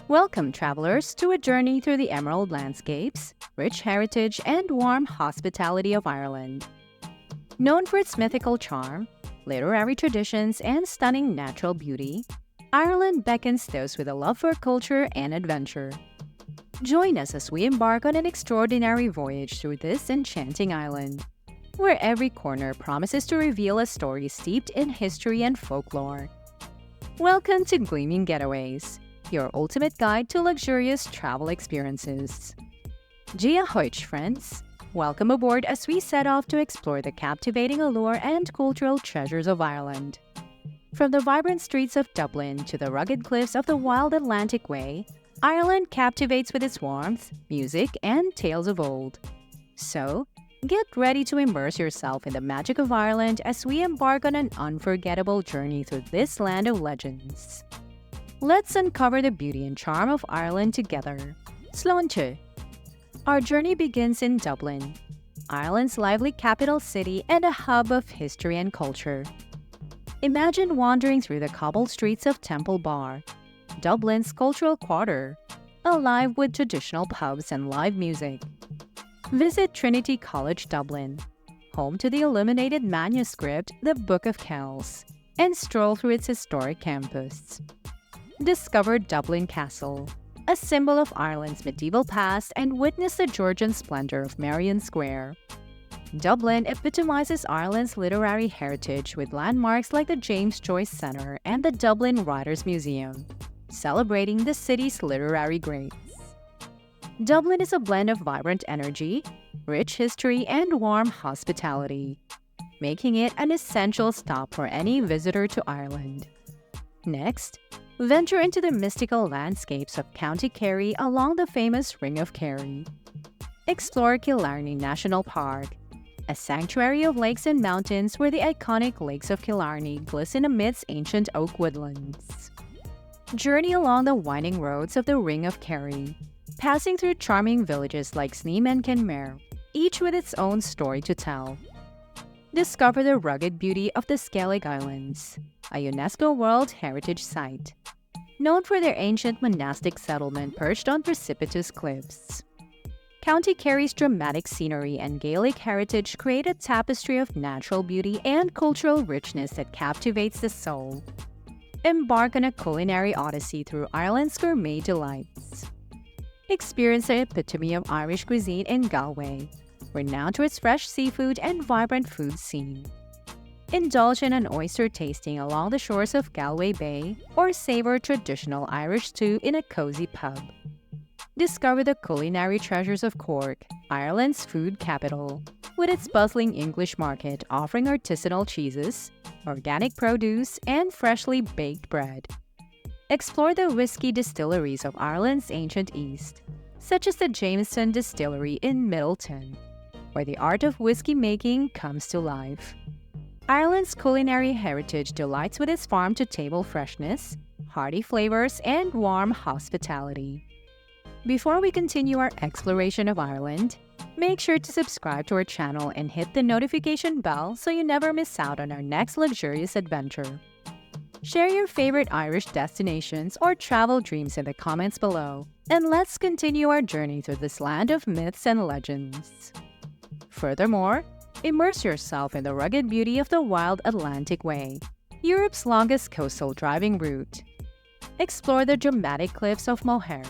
Welcome, travelers, to a journey through the emerald landscapes, rich heritage, and warm hospitality of Ireland. Known for its mythical charm, literary traditions, and stunning natural beauty, Ireland beckons those with a love for culture and adventure. Join us as we embark on an extraordinary voyage through this enchanting island, where every corner promises to reveal a story steeped in history and folklore. Welcome to Gleaming Getaways, your ultimate guide to luxurious travel experiences. Gia Hoich, friends! Welcome aboard as we set off to explore the captivating allure and cultural treasures of Ireland. From the vibrant streets of Dublin to the rugged cliffs of the wild Atlantic Way, Ireland captivates with its warmth, music, and tales of old. So, get ready to immerse yourself in the magic of Ireland as we embark on an unforgettable journey through this land of legends. Let's uncover the beauty and charm of Ireland together. Sláinte! Our journey begins in Dublin, Ireland's lively capital city and a hub of history and culture. Imagine wandering through the cobbled streets of Temple Bar, Dublin's cultural quarter, alive with traditional pubs and live music. Visit Trinity College Dublin, home to the illuminated manuscript The Book of Kells, and stroll through its historic campus. Discover Dublin Castle, a symbol of Ireland's medieval past, and witness the Georgian splendor of Merrion Square. Dublin epitomizes Ireland's literary heritage with landmarks like the James Joyce Centre and the Dublin Writers' Museum, celebrating the city's literary greats. Dublin is a blend of vibrant energy, rich history, and warm hospitality, making it an essential stop for any visitor to Ireland. Next, venture into the mystical landscapes of County Kerry along the famous Ring of Kerry. Explore Killarney National Park, a sanctuary of lakes and mountains where the iconic lakes of Killarney glisten amidst ancient oak woodlands. Journey along the winding roads of the Ring of Kerry, passing through charming villages like Sneem and Kenmare, each with its own story to tell. Discover the rugged beauty of the Skellig Islands, a UNESCO World Heritage Site, known for their ancient monastic settlement perched on precipitous cliffs. County Kerry's dramatic scenery and Gaelic heritage create a tapestry of natural beauty and cultural richness that captivates the soul. Embark on a culinary odyssey through Ireland's gourmet delights. Experience the epitome of Irish cuisine in Galway, renowned for its fresh seafood and vibrant food scene. Indulge in an oyster tasting along the shores of Galway Bay or savor traditional Irish stew in a cozy pub. Discover the culinary treasures of Cork, Ireland's food capital, with its bustling English market offering artisanal cheeses, organic produce, and freshly baked bread. Explore the whiskey distilleries of Ireland's ancient East, such as the Jameson Distillery in Middleton, where the art of whiskey making comes to life. Ireland's culinary heritage delights with its farm-to-table freshness, hearty flavors, and warm hospitality. Before we continue our exploration of Ireland, make sure to subscribe to our channel and hit the notification bell so you never miss out on our next luxurious adventure. Share your favorite Irish destinations or travel dreams in the comments below, and let's continue our journey through this land of myths and legends. Furthermore, immerse yourself in the rugged beauty of the wild Atlantic Way, Europe's longest coastal driving route. Explore the dramatic cliffs of Moher,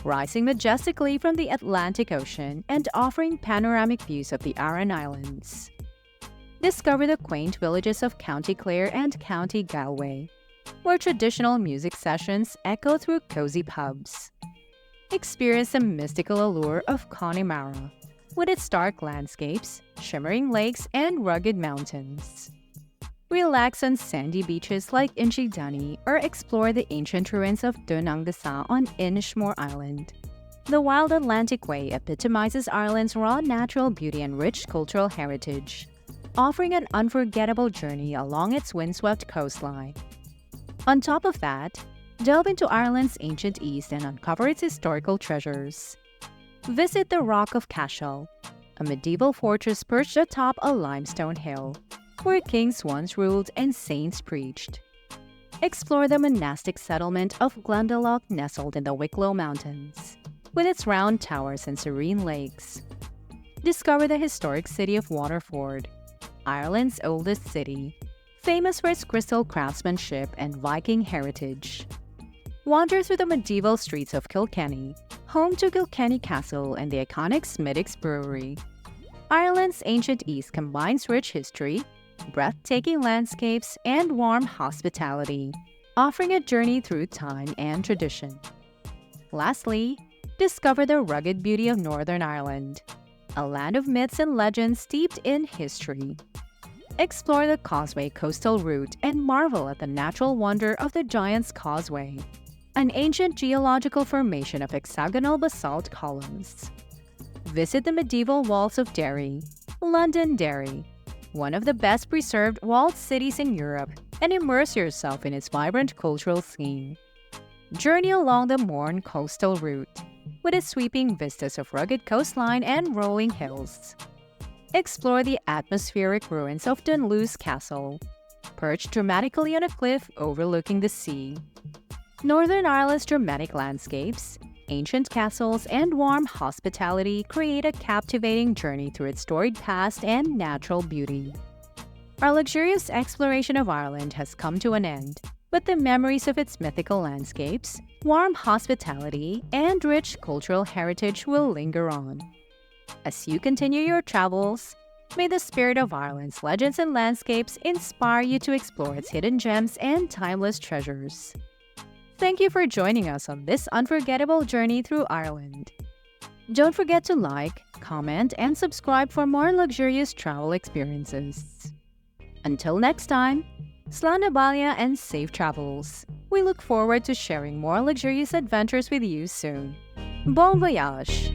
rising majestically from the Atlantic Ocean and offering panoramic views of the Aran Islands. Discover the quaint villages of County Clare and County Galway, where traditional music sessions echo through cozy pubs. Experience the mystical allure of Connemara, with its stark landscapes, shimmering lakes, and rugged mountains. Relax on sandy beaches like Inchydunny or explore the ancient ruins of Dunangdasa on Inishmore Island. The wild Atlantic Way epitomizes Ireland's raw natural beauty and rich cultural heritage, offering an unforgettable journey along its windswept coastline. On top of that, delve into Ireland's ancient East and uncover its historical treasures. Visit the Rock of Cashel, a medieval fortress perched atop a limestone hill, where kings once ruled and saints preached. Explore the monastic settlement of Glendalough nestled in the Wicklow Mountains, with its round towers and serene lakes. Discover the historic city of Waterford, Ireland's oldest city, famous for its crystal craftsmanship and Viking heritage. Wander through the medieval streets of Kilkenny, home to Kilkenny Castle and the iconic Smithwick's Brewery. Ireland's ancient East combines rich history, breathtaking landscapes, and warm hospitality, offering a journey through time and tradition. Lastly, discover the rugged beauty of Northern Ireland, a land of myths and legends steeped in history. Explore the Causeway coastal route and marvel at the natural wonder of the Giant's Causeway, an ancient geological formation of hexagonal basalt columns. Visit the medieval walls of Derry, Londonderry, one of the best preserved walled cities in Europe, and immerse yourself in its vibrant cultural scene. Journey along the Mourne coastal route, with its sweeping vistas of rugged coastline and rolling hills. Explore the atmospheric ruins of Dunluce Castle, perched dramatically on a cliff overlooking the sea. Northern Ireland's dramatic landscapes, ancient castles, and warm hospitality create a captivating journey through its storied past and natural beauty. Our luxurious exploration of Ireland has come to an end, but the memories of its mythical landscapes, warm hospitality, and rich cultural heritage will linger on. As you continue your travels, may the spirit of Ireland's legends and landscapes inspire you to explore its hidden gems and timeless treasures. Thank you for joining us on this unforgettable journey through Ireland. Don't forget to like, comment, and subscribe for more luxurious travel experiences. Until next time, Slán Abhaile and safe travels. We look forward to sharing more luxurious adventures with you soon. Bon voyage!